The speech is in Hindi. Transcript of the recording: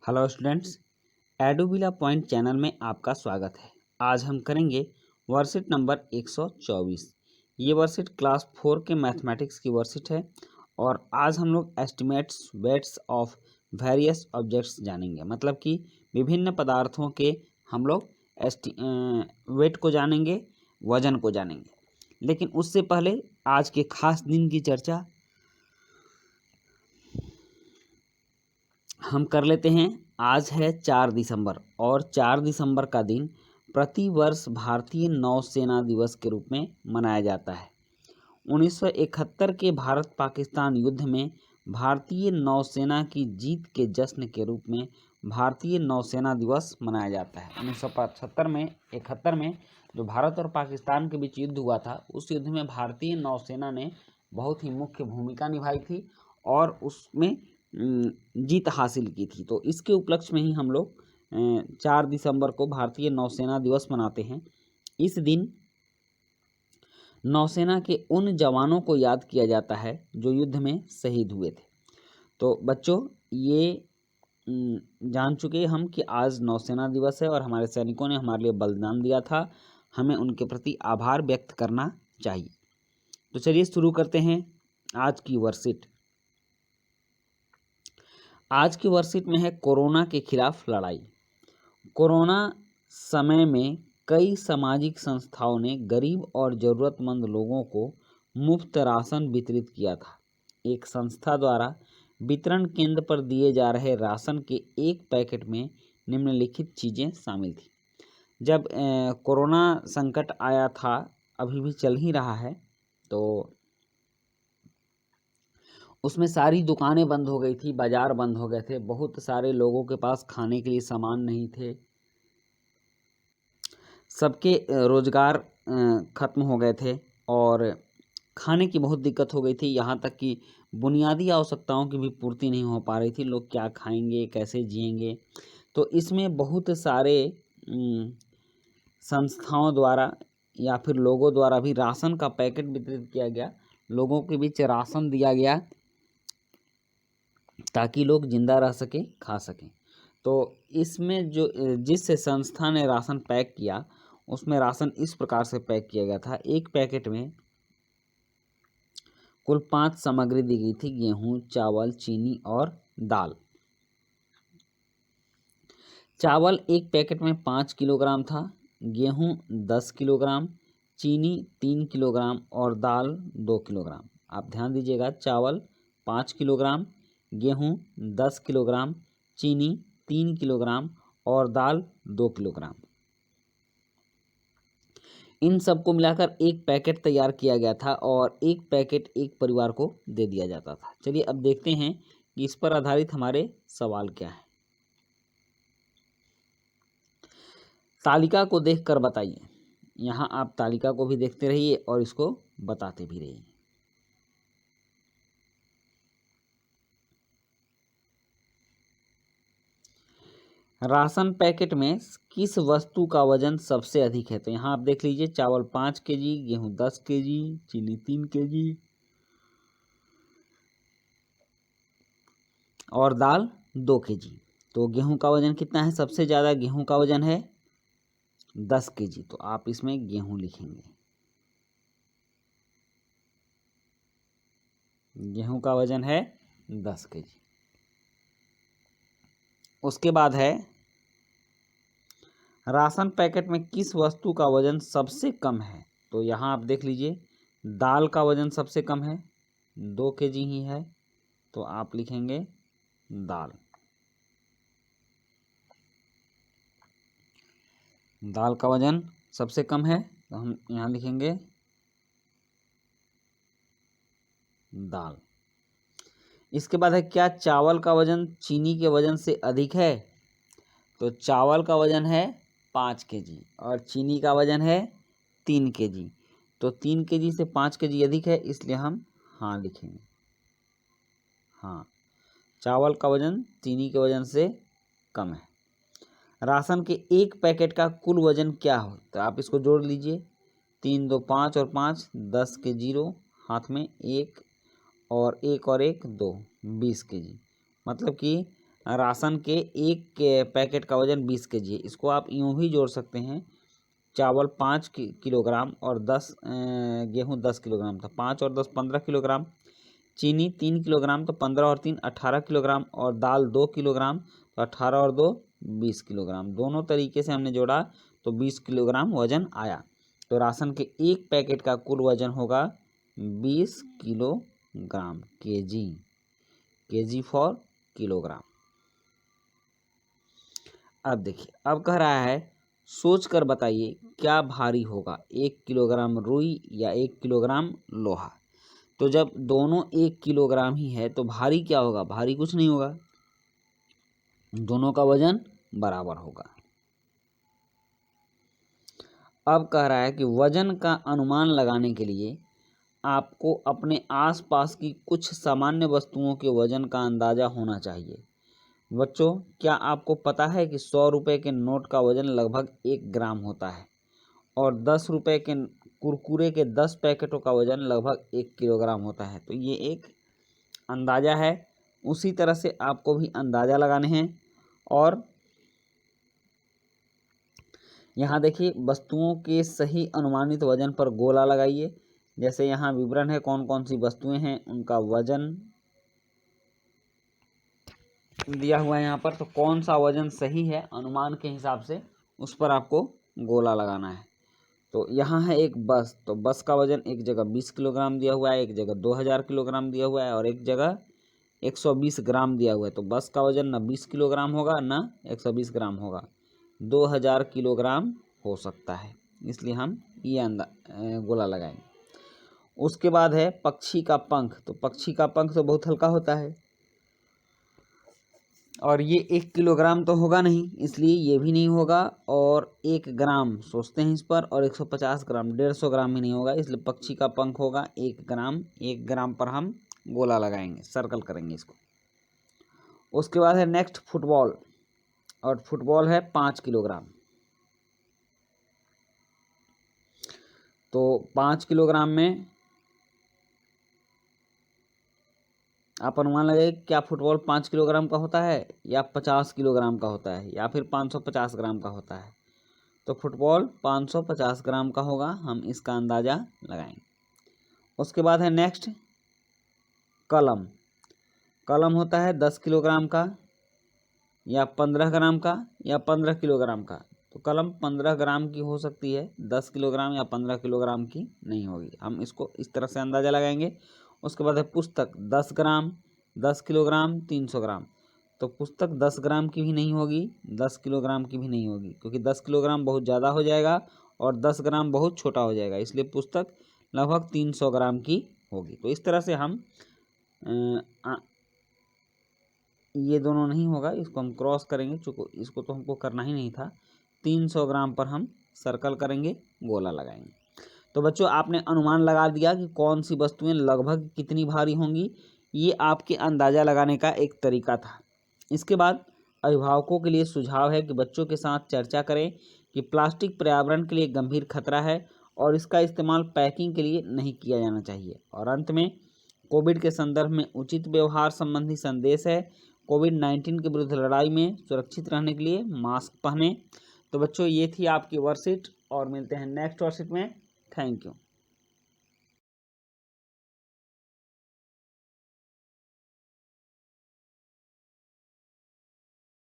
हेलो स्टूडेंट्स, एडुबिला पॉइंट चैनल में आपका स्वागत है। आज हम करेंगे वर्कशीट नंबर 124। ये वर्कशीट क्लास 4 के मैथमेटिक्स की वर्कशीट है और आज हम लोग estimates weights of various objects जानेंगे। मतलब कि विभिन्न पदार्थों के हम लोग वेट को जानेंगे, वजन को जानेंगे। लेकिन उससे पहले आज के खास दिन की चर्चा हम कर लेते हैं। आज है 4 दिसंबर और 4 दिसंबर का दिन प्रतिवर्ष भारतीय नौसेना दिवस के रूप में मनाया जाता है। 1971 के भारत पाकिस्तान युद्ध में भारतीय नौसेना की जीत के जश्न के रूप में भारतीय नौसेना दिवस मनाया जाता है। 1971 में जो भारत और पाकिस्तान के बीच युद्ध हुआ था, उस युद्ध में भारतीय नौसेना ने बहुत ही मुख्य भूमिका निभाई थी और उसमें जीत हासिल की थी। तो इसके उपलक्ष्य में ही हम लोग 4 दिसंबर को भारतीय नौसेना दिवस मनाते हैं। इस दिन नौसेना के उन जवानों को याद किया जाता है जो युद्ध में शहीद हुए थे। तो बच्चों, ये जान चुके हम कि आज नौसेना दिवस है और हमारे सैनिकों ने हमारे लिए बलिदान दिया था। हमें उनके प्रति आभार व्यक्त करना चाहिए। तो चलिए शुरू करते हैं आज की वर्कशीट। आज की वर्कशीट में है कोरोना के खिलाफ लड़ाई। कोरोना समय में कई सामाजिक संस्थाओं ने गरीब और ज़रूरतमंद लोगों को मुफ्त राशन वितरित किया था। एक संस्था द्वारा वितरण केंद्र पर दिए जा रहे राशन के एक पैकेट में निम्नलिखित चीज़ें शामिल थी। जब कोरोना संकट आया था, अभी भी चल ही रहा है, तो उसमें सारी दुकानें बंद हो गई थी, बाज़ार बंद हो गए थे, बहुत सारे लोगों के पास खाने के लिए सामान नहीं थे, सबके रोज़गार ख़त्म हो गए थे और खाने की बहुत दिक्कत हो गई थी। यहाँ तक कि बुनियादी आवश्यकताओं की भी पूर्ति नहीं हो पा रही थी। लोग क्या खाएंगे, कैसे जिएंगे। तो इसमें बहुत सारे संस्थाओं द्वारा या फिर लोगों द्वारा भी राशन का पैकेट वितरित किया गया, लोगों के बीच राशन दिया गया ताकि लोग जिंदा रह सकें, खा सकें। तो इसमें जो जिस संस्था ने राशन पैक किया, उसमें राशन इस प्रकार से पैक किया गया था। एक पैकेट में कुल 5 सामग्री दी गई थी: गेहूं, चावल, चीनी और दाल। चावल एक पैकेट में 5 किलोग्राम था, गेहूं 10 किलोग्राम, चीनी 3 किलोग्राम और दाल 2 किलोग्राम। आप ध्यान दीजिएगा, चावल 5 किलोग्राम, गेहूं 10 किलोग्राम, चीनी 3 किलोग्राम और दाल 2 किलोग्राम। इन सबको मिलाकर एक पैकेट तैयार किया गया था और एक पैकेट एक परिवार को दे दिया जाता था। चलिए अब देखते हैं कि इस पर आधारित हमारे सवाल क्या है। तालिका को देखकर बताइए। यहाँ आप तालिका को भी देखते रहिए और इसको बताते भी रहिए। राशन पैकेट में किस वस्तु का वजन सबसे अधिक है? तो यहाँ आप देख लीजिए, चावल 5 केजी, गेहूं 10 केजी, चीनी 3 केजी और दाल 2 केजी। तो गेहूं का वजन कितना है? सबसे ज़्यादा गेहूं का वजन है 10 केजी। तो आप इसमें गेहूं लिखेंगे। गेहूं का वजन है 10 केजी। उसके बाद है, राशन पैकेट में किस वस्तु का वजन सबसे कम है? तो यहाँ आप देख लीजिए, दाल का वजन सबसे कम है, 2 केजी ही है। तो आप लिखेंगे दाल। दाल का वजन सबसे कम है, तो हम यहाँ लिखेंगे दाल। इसके बाद है, क्या चावल का वजन चीनी के वजन से अधिक है? तो चावल का वजन है 5 केजी और चीनी का वजन है 3 केजी। तो 3 केजी से 5 केजी अधिक है, इसलिए हम हाँ लिखेंगे। हाँ, चावल का वजन चीनी के वजन से कम है। राशन के एक पैकेट का कुल वजन क्या हो? तो आप इसको जोड़ लीजिए, 3 2 5 और 5 10 के 0, हाथ में 1 और 1 और 1 2, 20 केजी। मतलब कि राशन के एक पैकेट का वजन 20 kg है। इसको आप यूँ भी जोड़ सकते हैं, चावल 5 किलोग्राम और 10 गेहूँ 10 किलोग्राम था, 5 और 10 15 किलोग्राम, चीनी 3 किलोग्राम तो 15 और 3 18 किलोग्राम, और दाल 2 किलोग्राम तो 18 और 2 20 किलोग्राम। दोनों तरीके से हमने जोड़ा तो 20 किलोग्राम वजन आया। तो राशन के एक पैकेट का कुल वजन होगा 20 किलोग्राम, केजी फॉर किलोग्राम। अब देखिए, अब कह रहा है सोच कर बताइए क्या भारी होगा, 1 किलोग्राम रुई या 1 किलोग्राम लोहा। तो जब दोनों 1 किलोग्राम ही है तो भारी क्या होगा, भारी कुछ नहीं होगा, दोनों का वजन बराबर होगा। अब कह रहा है कि वजन का अनुमान लगाने के लिए आपको अपने आसपास की कुछ सामान्य वस्तुओं के वजन का अंदाजा होना चाहिए। बच्चों, क्या आपको पता है कि 100 रुपये के नोट का वजन लगभग 1 ग्राम होता है और 10 रुपये के कुरकुरे के 10 पैकेटों का वजन लगभग 1 किलोग्राम होता है। तो ये एक अंदाज़ा है, उसी तरह से आपको भी अंदाज़ा लगाने हैं। और यहाँ देखिए, वस्तुओं के सही अनुमानित वजन पर गोला लगाइए। जैसे यहाँ विवरण है कौन कौन सी वस्तुएं हैं, उनका वजन दिया हुआ है यहाँ पर। तो कौन सा वजन सही है अनुमान के हिसाब से, उस पर आपको गोला लगाना है। तो यहाँ है एक बस, तो बस का वजन एक जगह 20 किलोग्राम दिया हुआ है, एक जगह 2000 किलोग्राम दिया हुआ है और एक जगह 120 ग्राम दिया हुआ है। तो बस का वजन ना 20 किलोग्राम होगा ना 120 ग्राम होगा, 2000 किलोग्राम हो सकता है, इसलिए हम ये गोला लगाएंगे। उसके बाद है पक्षी का पंख। तो पक्षी का पंख तो बहुत हल्का होता है और ये 1 किलोग्राम तो होगा नहीं, इसलिए ये भी नहीं होगा। और 1 ग्राम सोचते हैं इस पर, और 150 ग्राम 150 ग्राम भी नहीं होगा, इसलिए पक्षी का पंख होगा 1 ग्राम। 1 ग्राम पर हम गोला लगाएंगे, सर्कल करेंगे इसको। उसके बाद है नेक्स्ट फुटबॉल, और फुटबॉल है 5 किलोग्राम। तो 5 किलोग्राम में आप अनुमान लगाइए क्या फुटबॉल 5 किलोग्राम का होता है या 50 किलोग्राम का होता है या फिर 550 ग्राम का होता है। तो फुटबॉल 550 ग्राम का होगा, हम इसका अंदाज़ा लगाएंगे। उसके बाद है नेक्स्ट कलम। कलम होता है 10 किलोग्राम का या 15 ग्राम का या 15 किलोग्राम का। तो कलम 15 ग्राम की हो सकती है, 10 किलोग्राम या 15 किलोग्राम की नहीं होगी, हम इसको इस तरह से अंदाज़ा लगाएंगे। उसके बाद है पुस्तक 10 ग्राम, 10 किलोग्राम, 300 ग्राम। तो पुस्तक 10 ग्राम की भी नहीं होगी, 10 किलोग्राम की भी नहीं होगी, क्योंकि 10 किलोग्राम बहुत ज़्यादा हो जाएगा और 10 ग्राम बहुत छोटा हो जाएगा, इसलिए पुस्तक लगभग 300 ग्राम की होगी। तो इस तरह से हम ये दोनों नहीं होगा, इसको हम क्रॉस करेंगे, चूँकि इसको तो हमको करना ही नहीं था। 300 ग्राम पर हम सर्कल करेंगे, गोला लगाएंगे। तो बच्चों, आपने अनुमान लगा दिया कि कौन सी वस्तुएं लगभग कितनी भारी होंगी। ये आपके अंदाज़ा लगाने का एक तरीका था। इसके बाद अभिभावकों के लिए सुझाव है कि बच्चों के साथ चर्चा करें कि प्लास्टिक पर्यावरण के लिए गंभीर खतरा है और इसका इस्तेमाल पैकिंग के लिए नहीं किया जाना चाहिए। और अंत में कोविड के संदर्भ में उचित व्यवहार संबंधी संदेश है। कोविड-19 के विरुद्ध लड़ाई में सुरक्षित रहने के लिए मास्क पहनें। तो बच्चों, ये थी आपकी वर्कशीट और मिलते हैं नेक्स्ट वर्कशीट में। Thank you.